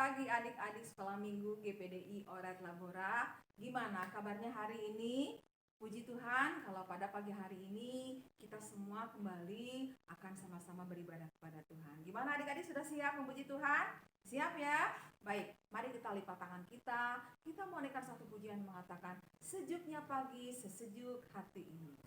pagi adik-adik sekolah minggu GPDI Oret Labora. Gimana kabarnya hari ini? Puji Tuhan kalau pada pagi hari ini kita semua kembali akan sama-sama beribadah kepada Tuhan. Gimana adik-adik, sudah siap memuji Tuhan? Siap ya? Baik, mari kita lipat tangan kita. Kita mau naikkan satu pujian mengatakan, sejuknya pagi sesejuk hati ini.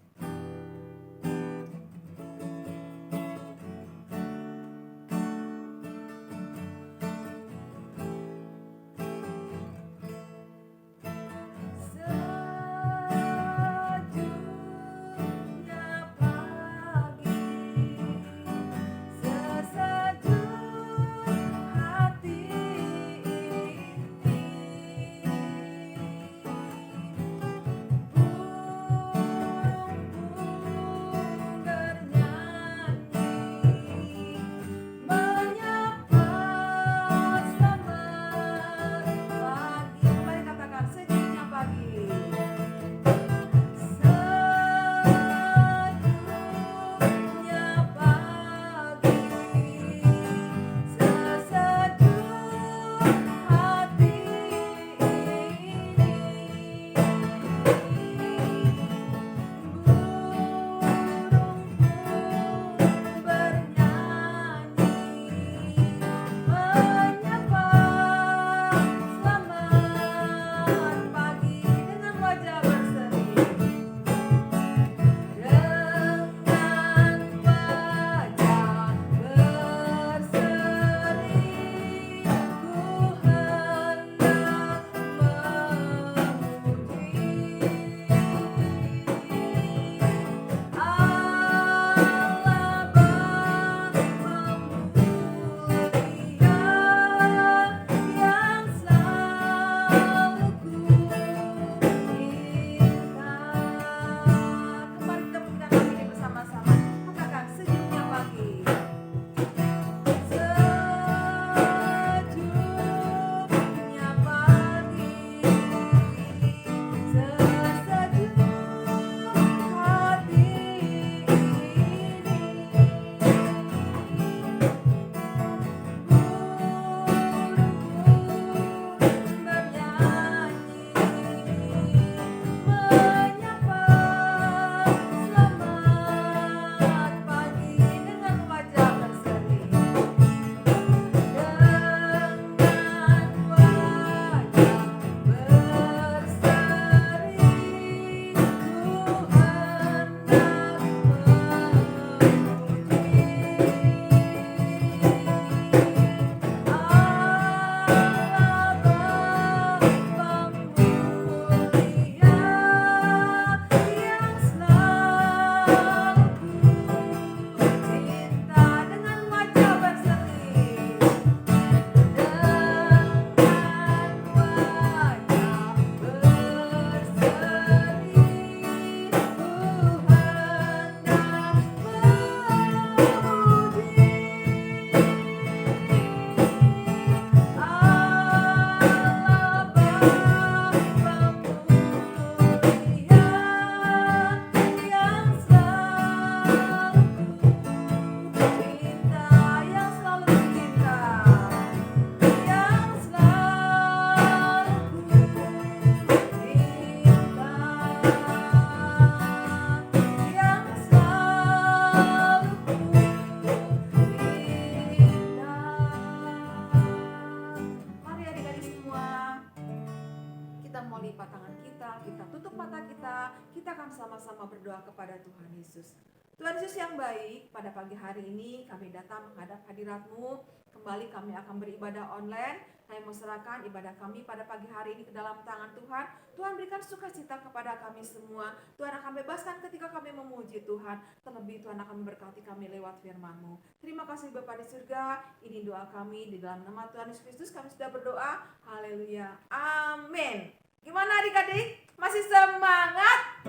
Kepada Tuhan Yesus. Tuhan Yesus yang baik, pada pagi hari ini kami datang menghadap hadirat-Mu. Kembali kami akan beribadah online. Kami menserahkan ibadah kami pada pagi hari ini ke dalam tangan Tuhan. Tuhan berikan sukacita kepada kami semua. Tuhan akan bebaskan ketika kami memuji Tuhan. Terlebih Tuhan akan memberkati kami lewat firman-Mu. Terima kasih Bapa di surga. Ini doa kami di dalam nama Tuhan Yesus Kristus. Kami sudah berdoa. Haleluya. Amin. Gimana adik-adik? Masih semangat?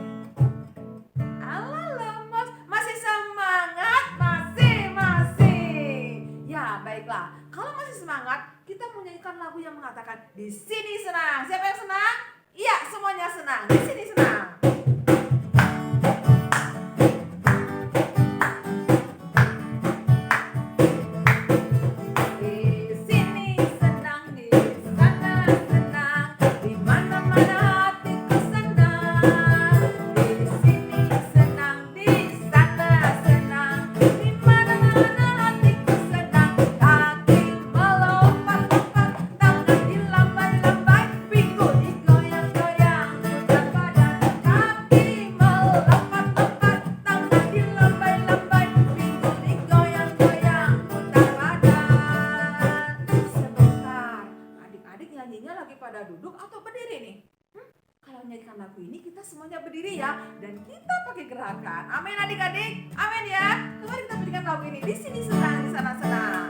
Masih semangat? Masih. Ya, baiklah. Kalau masih semangat, kita menyanyikan lagu yang mengatakan di sini senang. Siapa yang senang? Iya, semuanya senang. Di sini senang. Di sini senang, di menyanyikan lagu ini, kita semuanya berdiri ya, dan kita pakai gerakan. Amin adik-adik, amin ya. Kembali kita berikan lagu ini. Di sini senang, di sana senang.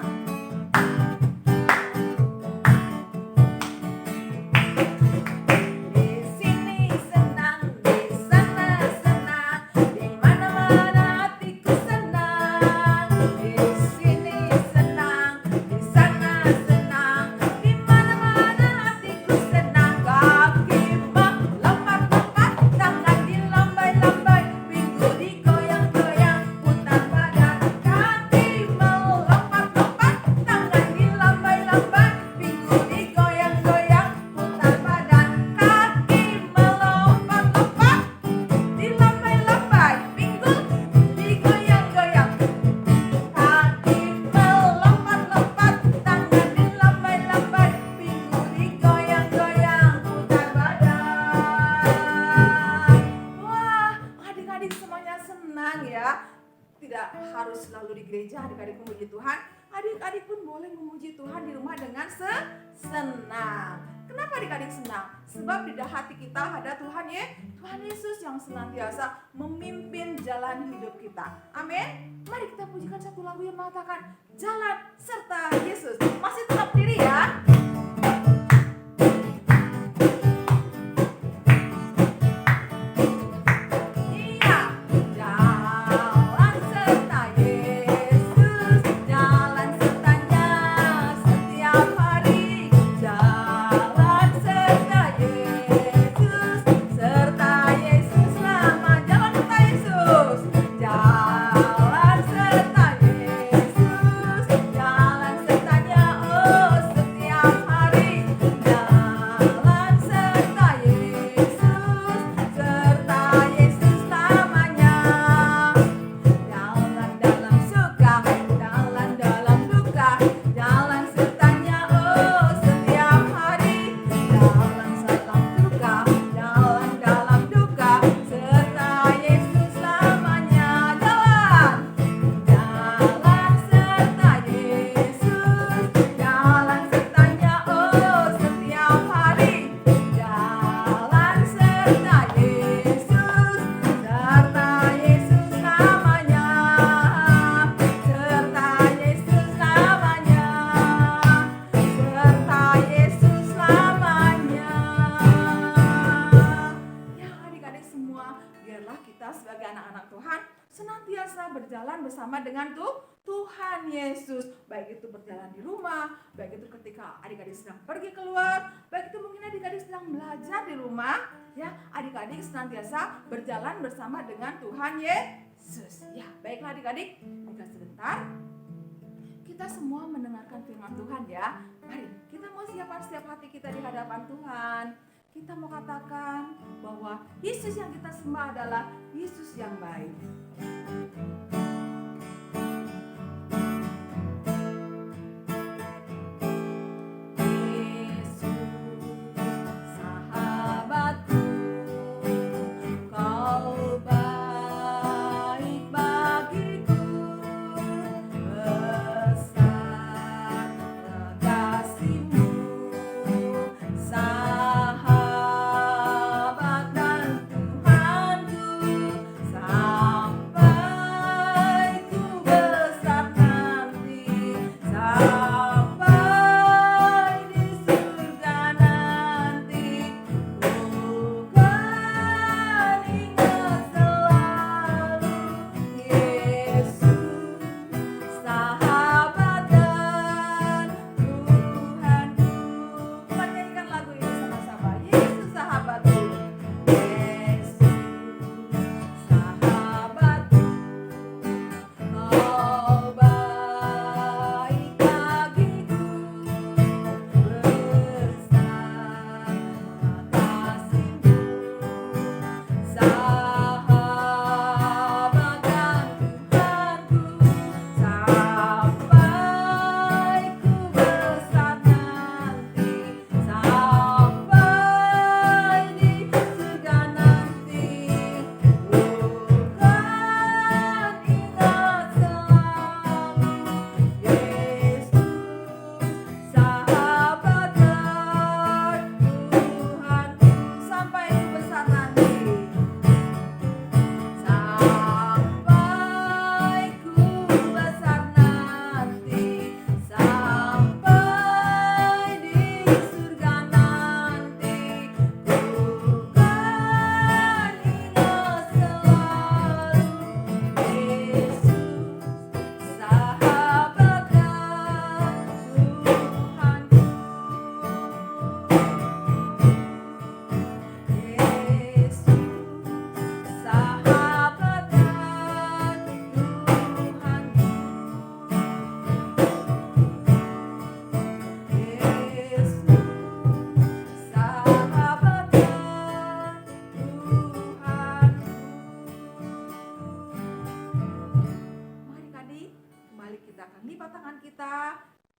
Tidak harus selalu di gereja adik-adik memuji Tuhan. Adik-adik pun boleh memuji Tuhan di rumah dengan senang. Kenapa adik-adik senang? Sebab di dalam hati kita ada Tuhan Tuhan Yesus yang senantiasa memimpin jalan hidup kita. Amin. Mari kita pujikan satu lagu yang mengatakan jalan serta Yesus. Masih tetap diri ya. Senantiasa berjalan bersama dengan Tuhan Yesus. Baik itu berjalan di rumah, baik itu ketika adik-adik sedang pergi keluar, baik itu mungkin adik-adik sedang belajar di rumah, ya, adik-adik senantiasa berjalan bersama dengan Tuhan Yesus. Ya, baiklah adik-adik, buka sebentar. Kita semua mendengarkan firman Tuhan ya. Mari kita mau siapkan setiap hati kita di hadapan Tuhan. Kita mau katakan bahwa Yesus yang kita sembah adalah Yesus yang baik.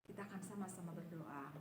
Kita akan sama-sama berdoa.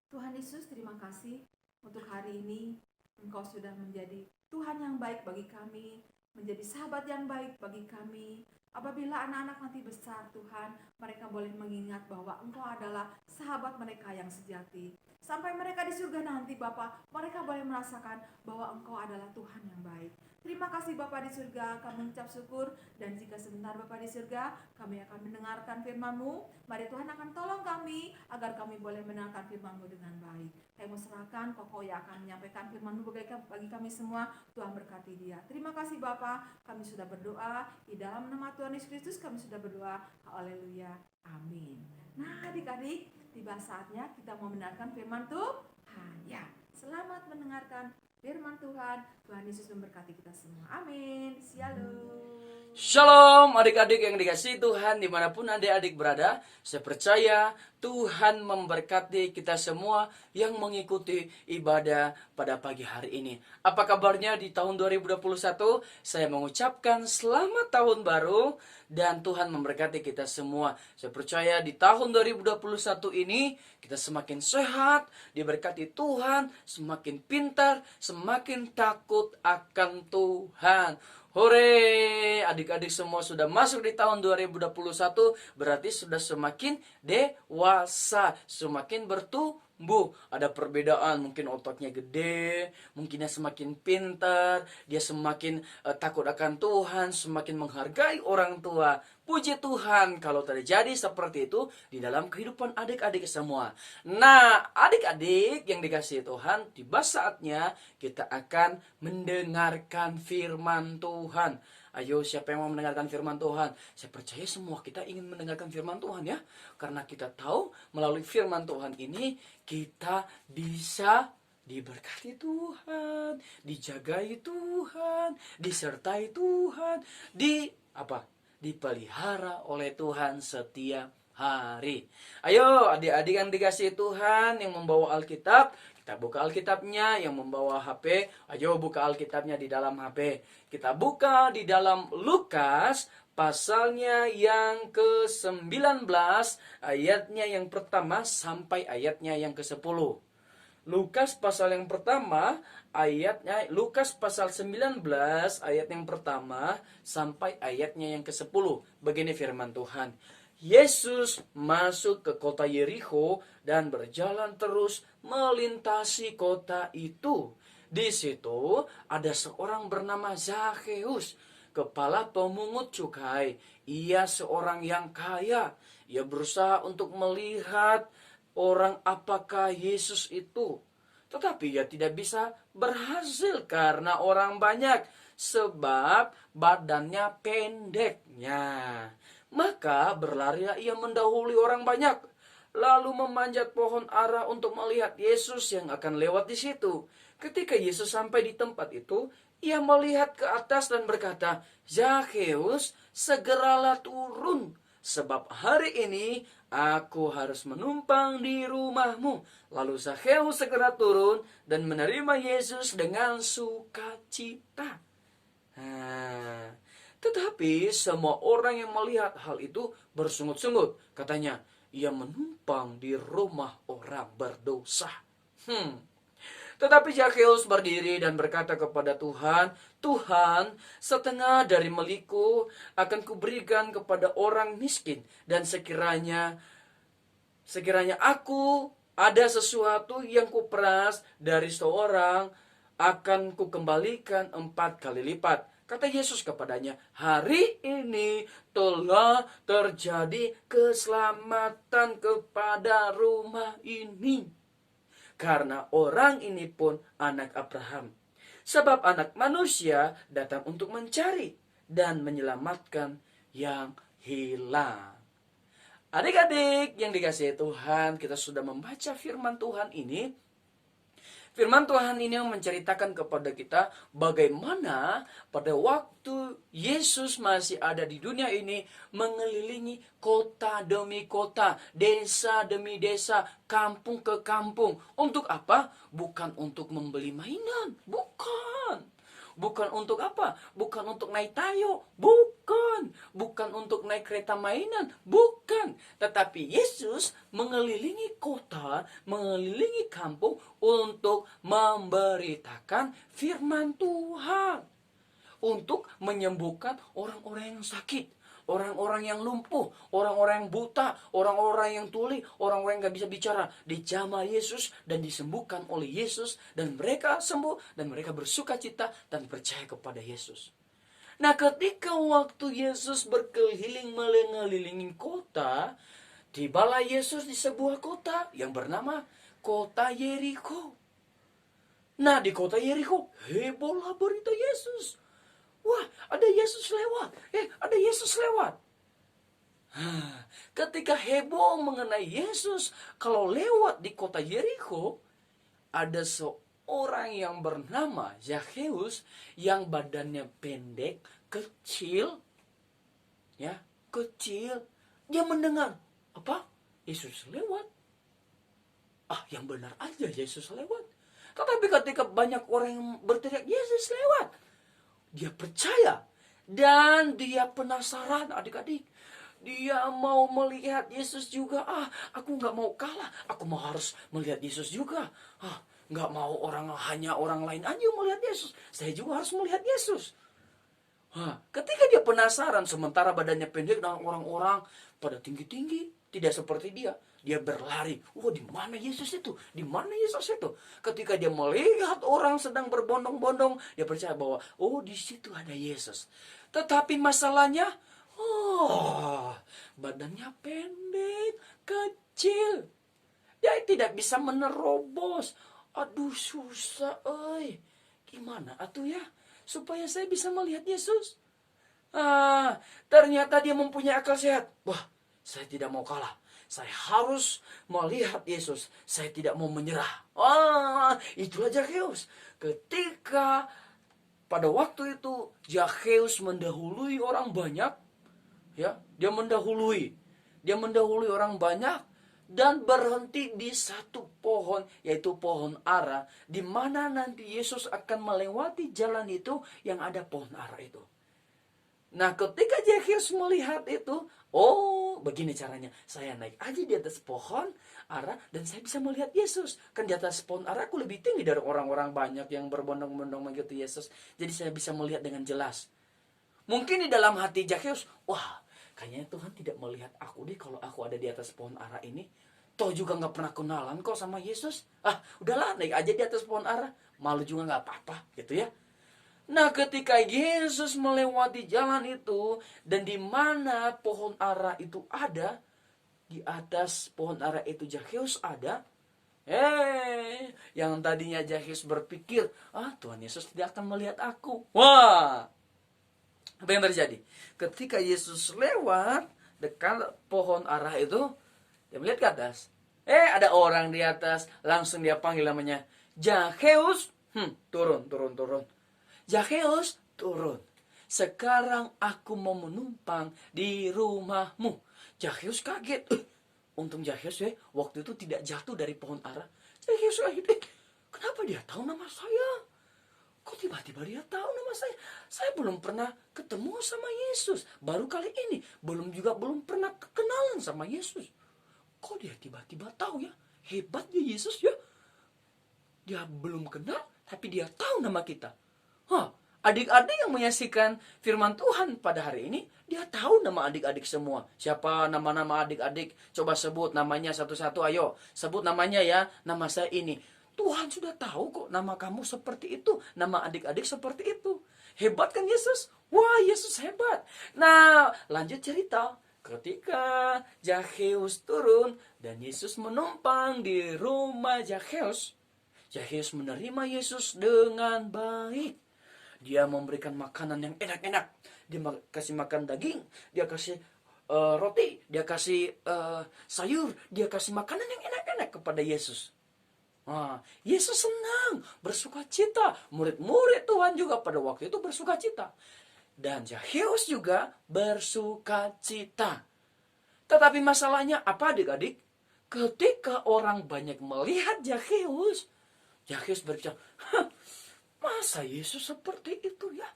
Tuhan Yesus, terima kasih untuk hari ini. Engkau sudah menjadi Tuhan yang baik bagi kami, menjadi sahabat yang baik bagi kami. Apabila anak-anak nanti besar, Tuhan, mereka boleh mengingat bahwa Engkau adalah sahabat mereka yang sejati. Sampai mereka di surga nanti, Bapa, mereka boleh merasakan bahwa Engkau adalah Tuhan yang baik. Terima kasih Bapa di surga, kami mengucap syukur. Dan jika sebentar Bapa di surga, kami akan mendengarkan firman-Mu. Mari Tuhan akan tolong kami, agar kami boleh mendengarkan firman-Mu dengan baik. Kami mau serahkan Koko yang akan menyampaikan firman-Mu bagi kami semua. Tuhan berkati dia. Terima kasih Bapa, kami sudah berdoa. Di dalam nama Tuhan Yesus Kristus kami sudah berdoa. Haleluya. Amin. Nah adik-adik, tiba saatnya kita mau mendengarkan firman Tuhan. Ya, selamat mendengarkan firman Tuhan. Tuhan Yesus memberkati kita semua. Amin. Shalom. Shalom adik-adik yang dikasihi Tuhan dimanapun adik-adik berada. Saya percaya Tuhan memberkati kita semua yang mengikuti ibadah pada pagi hari ini. Apa kabarnya di tahun 2021? Saya mengucapkan selamat tahun baru dan Tuhan memberkati kita semua. Saya percaya di tahun 2021 ini kita semakin sehat, diberkati Tuhan, semakin pintar, semakin takut akan Tuhan. Hore, adik-adik semua sudah masuk di tahun 2021, berarti sudah semakin dewasa, semakin bertumbuh. Ada perbedaan, mungkin otaknya gede, mungkin dia semakin pintar, dia semakin takut akan Tuhan, semakin menghargai orang tua. Puji Tuhan kalau terjadi seperti itu di dalam kehidupan adik-adik semua. Nah, adik-adik yang dikasihi Tuhan, tiba saatnya kita akan mendengarkan firman Tuhan. Ayo, siapa yang mau mendengarkan firman Tuhan? Saya percaya semua kita ingin mendengarkan firman Tuhan ya. Karena kita tahu melalui firman Tuhan ini kita bisa diberkati Tuhan, dijagai Tuhan, disertai Tuhan, dipelihara oleh Tuhan setiap hari. Ayo adik-adik yang dikasihi Tuhan yang membawa Alkitab, kita buka Alkitabnya. Yang membawa HP, ayo buka Alkitabnya di dalam HP. Kita buka di dalam Lukas pasalnya yang ke-19, ayatnya yang pertama sampai ayatnya yang ke-10. Lukas pasal yang pertama, Lukas pasal 19 ayat yang pertama sampai ayatnya yang ke-10. Begini firman Tuhan. Yesus masuk ke kota Yerikho dan berjalan terus melintasi kota itu. Di situ ada seorang bernama Zakheus, kepala pemungut cukai. Ia seorang yang kaya. Ia berusaha untuk melihat orang apakah Yesus itu. Tetapi ia tidak bisa berhasil karena orang banyak, sebab badannya pendeknya. Maka berlarilah ia mendahului orang banyak, lalu memanjat pohon ara untuk melihat Yesus yang akan lewat di situ. Ketika Yesus sampai di tempat itu, ia melihat ke atas dan berkata, "Zakheus, segeralah turun, sebab hari ini aku harus menumpang di rumahmu." Lalu Zakheus segera turun dan menerima Yesus dengan sukacita. Tetapi semua orang yang melihat hal itu bersungut-sungut. Katanya, ia menumpang di rumah orang berdosa. Tetapi Zakheus berdiri dan berkata kepada Tuhan, "Tuhan, setengah dari milikku akan kuberikan kepada orang miskin. Dan sekiranya aku ada sesuatu yang kuperas dari seorang, akan kukembalikan 4 kali lipat." Kata Yesus kepadanya, "Hari ini telah terjadi keselamatan kepada rumah ini. Karena orang ini pun anak Abraham. Sebab anak manusia datang untuk mencari dan menyelamatkan yang hilang." Adik-adik yang dikasihi Tuhan, kita sudah membaca firman Tuhan ini. Firman Tuhan ini menceritakan kepada kita bagaimana pada waktu Yesus masih ada di dunia ini mengelilingi kota demi kota, desa demi desa, kampung ke kampung. Untuk apa? Bukan untuk membeli mainan, bukan. Bukan untuk apa? Bukan untuk naik tayo, bukan. Bukan untuk naik kereta mainan, bukan. Tetapi Yesus mengelilingi kota, mengelilingi kampung untuk memberitakan firman Tuhan. Untuk menyembuhkan orang-orang yang sakit, orang-orang yang lumpuh, orang-orang yang buta, orang-orang yang tuli, orang-orang yang gak bisa bicara, dijamah Yesus dan disembuhkan oleh Yesus, dan mereka sembuh dan mereka bersuka cita dan percaya kepada Yesus. Nah, ketika waktu Yesus berkeliling mengelilingi kota, tibalah Yesus di sebuah kota yang bernama kota Yeriko. Nah, di kota Yeriko hebohlah berita Yesus. Wah, ada Yesus lewat. Ada Yesus lewat. Ketika heboh mengenai Yesus, kalau lewat di kota Yeriko, ada seorang yang bernama Zakheus yang badannya pendek, kecil, ya, kecil. Dia mendengar apa? Yesus lewat. Yang benar aja Yesus lewat. Tetapi ketika banyak orang yang berteriak Yesus lewat, dia percaya dan dia penasaran, adik-adik. Dia mau melihat Yesus juga. Aku nggak mau kalah. Aku mau harus melihat Yesus juga. Nggak mau hanya orang lain aja melihat Yesus. Saya juga harus melihat Yesus. Ketika dia penasaran, sementara badannya pendek dan orang-orang pada tinggi-tinggi, tidak seperti dia. Dia berlari. Di mana Yesus itu? Di mana Yesus itu? Ketika dia melihat orang sedang berbondong-bondong, dia percaya bahwa di situ ada Yesus. Tetapi masalahnya, badannya pendek, kecil. Dia tidak bisa menerobos. Aduh, susah, gimana atuh ya? Supaya saya bisa melihat Yesus. Ternyata dia mempunyai akal sehat. Saya tidak mau kalah. Saya harus melihat Yesus. Saya tidak mau menyerah. Itulah Zakheus. Ketika pada waktu itu Zakheus mendahului orang banyak, ya, dia mendahului orang banyak dan berhenti di satu pohon, yaitu pohon ara, di mana nanti Yesus akan melewati jalan itu yang ada pohon ara itu. Nah, ketika Zakheus melihat itu, begini caranya. Saya naik aja di atas pohon ara dan saya bisa melihat Yesus. Kan di atas pohon ara aku lebih tinggi dari orang-orang banyak yang berbondong-bondong mengikuti Yesus. Jadi saya bisa melihat dengan jelas. Mungkin di dalam hati Zakheus, kayaknya Tuhan tidak melihat aku deh kalau aku ada di atas pohon ara ini. Toh juga gak pernah kenalan kok sama Yesus. Udahlah, naik aja di atas pohon ara. Malu juga gak apa-apa, gitu ya. Nah, ketika Yesus melewati jalan itu, dan di mana pohon ara itu ada, di atas pohon ara itu Zakheus ada, yang tadinya Zakheus berpikir, Tuhan Yesus tidak akan melihat aku. Apa yang terjadi? Ketika Yesus lewat dekat pohon ara itu, dia melihat ke atas. Ada orang di atas, langsung dia panggil namanya, Zakheus, turun. Zakheus, turun. Sekarang aku mau menumpang di rumahmu. Zakheus kaget. Untung Zakheus waktu itu tidak jatuh dari pohon ara. Zakheus kaget. Kenapa dia tahu nama saya? Kok tiba-tiba dia tahu nama saya? Saya belum pernah ketemu sama Yesus. Baru kali ini. Belum pernah kenalan sama Yesus. Kok dia tiba-tiba tahu ya? Hebat dia Yesus ya. Dia belum kenal, tapi dia tahu nama kita. Adik-adik yang menyaksikan firman Tuhan pada hari ini, dia tahu nama adik-adik semua. Siapa nama-nama adik-adik? Coba sebut namanya satu-satu, ayo. Sebut namanya ya, nama saya ini. Tuhan sudah tahu kok nama kamu seperti itu. Nama adik-adik seperti itu. Hebat kan Yesus? Yesus hebat. Nah, lanjut cerita. Ketika Zakheus turun dan Yesus menumpang di rumah Zakheus, Zakheus menerima Yesus dengan baik. Dia memberikan makanan yang enak-enak. Dia kasih makan daging, dia kasih roti, dia kasih sayur, dia kasih makanan yang enak-enak kepada Yesus. Yesus senang, bersuka cita. Murid-murid Tuhan juga pada waktu itu bersuka cita. Dan Zakheus juga bersuka cita. Tetapi masalahnya apa adik-adik? Ketika orang banyak melihat Zakheus berbicara, Masa Yesus seperti itu ya?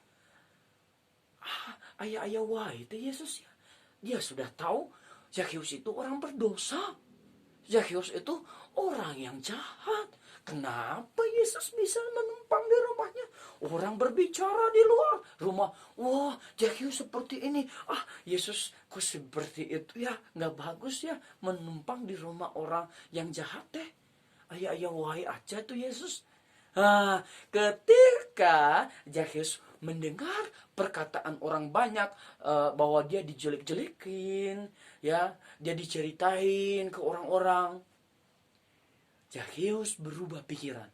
Ayah-ayah wae itu Yesus ya. Dia sudah tahu Zakheus itu orang berdosa. Zakheus itu orang yang jahat. Kenapa Yesus bisa menumpang di rumahnya? Orang berbicara di luar rumah. Wah, Zakheus seperti ini. Yesus kok seperti itu ya? Nggak bagus ya menumpang di rumah orang yang jahat deh. Ayah-ayah wae aja tuh Yesus. Ketika Zakheus mendengar perkataan orang banyak bahwa dia dijelek-jelekin, ya, dia diceritain ke orang-orang, Zakheus berubah pikiran.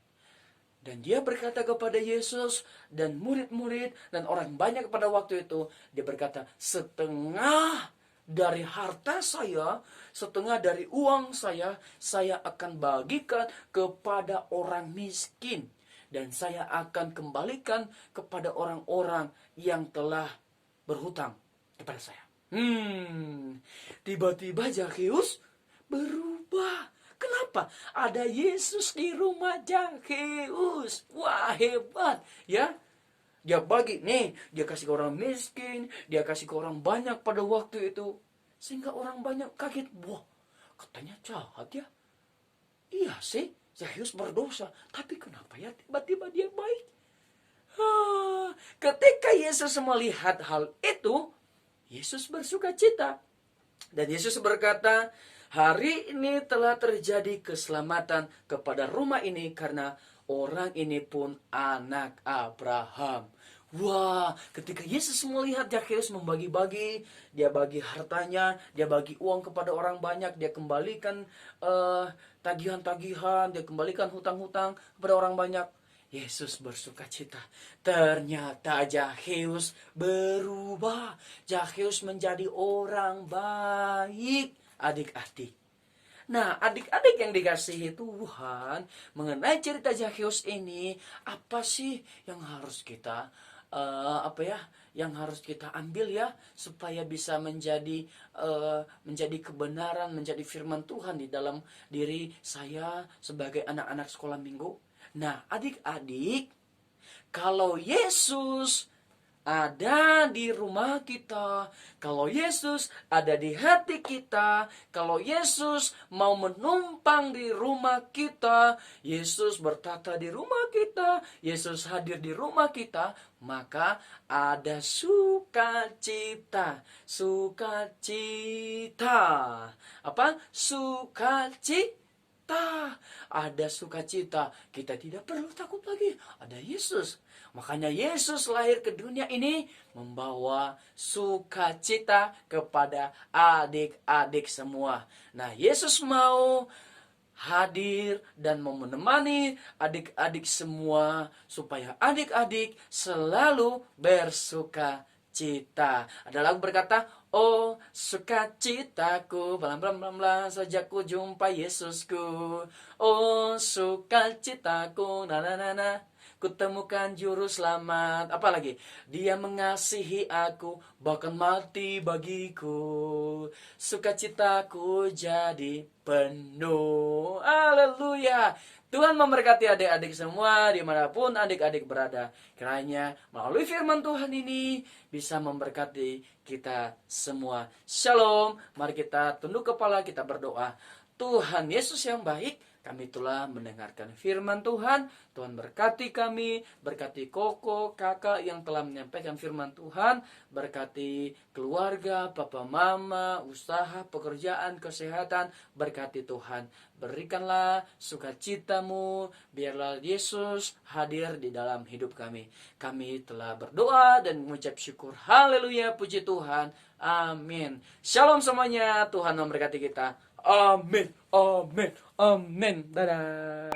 Dan dia berkata kepada Yesus dan murid-murid dan orang banyak pada waktu itu, dia berkata, setengah dari harta saya, setengah dari uang saya akan bagikan kepada orang miskin. Dan saya akan kembalikan kepada orang-orang yang telah berhutang kepada saya. Tiba-tiba Zakheus berubah. Kenapa? Ada Yesus di rumah Zakheus. Wah, hebat ya. Dia bagi nih, dia kasih ke orang miskin, dia kasih ke orang banyak pada waktu itu. Sehingga orang banyak kaget. Wah, katanya jahat ya. Iya sih, Zakheus berdosa. Tapi kenapa ya tiba-tiba dia baik? Ketika Yesus melihat hal itu, Yesus bersuka cita. Dan Yesus berkata, hari ini telah terjadi keselamatan kepada rumah ini karena orang ini pun anak Abraham. Wah, ketika Yesus melihat Zakheus membagi-bagi, dia bagi hartanya, dia bagi uang kepada orang banyak, dia kembalikan tagihan-tagihan, dia kembalikan hutang-hutang kepada orang banyak. Yesus bersuka cita. Ternyata Zakheus berubah. Zakheus menjadi orang baik, adik-adik. Nah, adik-adik yang dikasihi Tuhan, mengenai cerita Zakheus ini, apa sih yang harus kita yang harus kita ambil ya, supaya bisa menjadi kebenaran, menjadi firman Tuhan di dalam diri saya sebagai anak-anak sekolah minggu. Nah, adik-adik, kalau Yesus ada di rumah kita, kalau Yesus ada di hati kita, kalau Yesus mau menumpang di rumah kita, Yesus bertata di rumah kita, Yesus hadir di rumah kita, maka ada sukacita. Sukacita. Apa? Sukacita. Ada sukacita. Kita tidak perlu takut lagi. Ada Yesus. Makanya Yesus lahir ke dunia ini membawa sukacita kepada adik-adik semua. Nah, Yesus mau hadir dan mau menemani adik-adik semua supaya adik-adik selalu bersukacita. Ada lagu berkata, oh sukacitaku, pelan-pelan sejak ku jumpa Yesusku. Oh sukacitaku, na. Kutemukan juru selamat. Apalagi? Dia mengasihi aku, bahkan mati bagiku. Sukacitaku jadi penuh. Haleluya. Tuhan memberkati adik-adik semua dimanapun adik-adik berada. Kiranya melalui firman Tuhan ini bisa memberkati kita semua. Shalom. Mari kita tunduk kepala, kita berdoa. Tuhan Yesus yang baik, kami telah mendengarkan firman Tuhan. Tuhan berkati kami, berkati Koko, kakak yang telah menyampaikan firman Tuhan. Berkati keluarga, papa mama, usaha, pekerjaan, kesehatan. Berkati Tuhan. Berikanlah sukacitamu, biarlah Yesus hadir di dalam hidup kami. Kami telah berdoa dan mengucap syukur. Haleluya, puji Tuhan. Amin. Shalom semuanya, Tuhan memberkati kita. Amin, amin, amin. Dadah.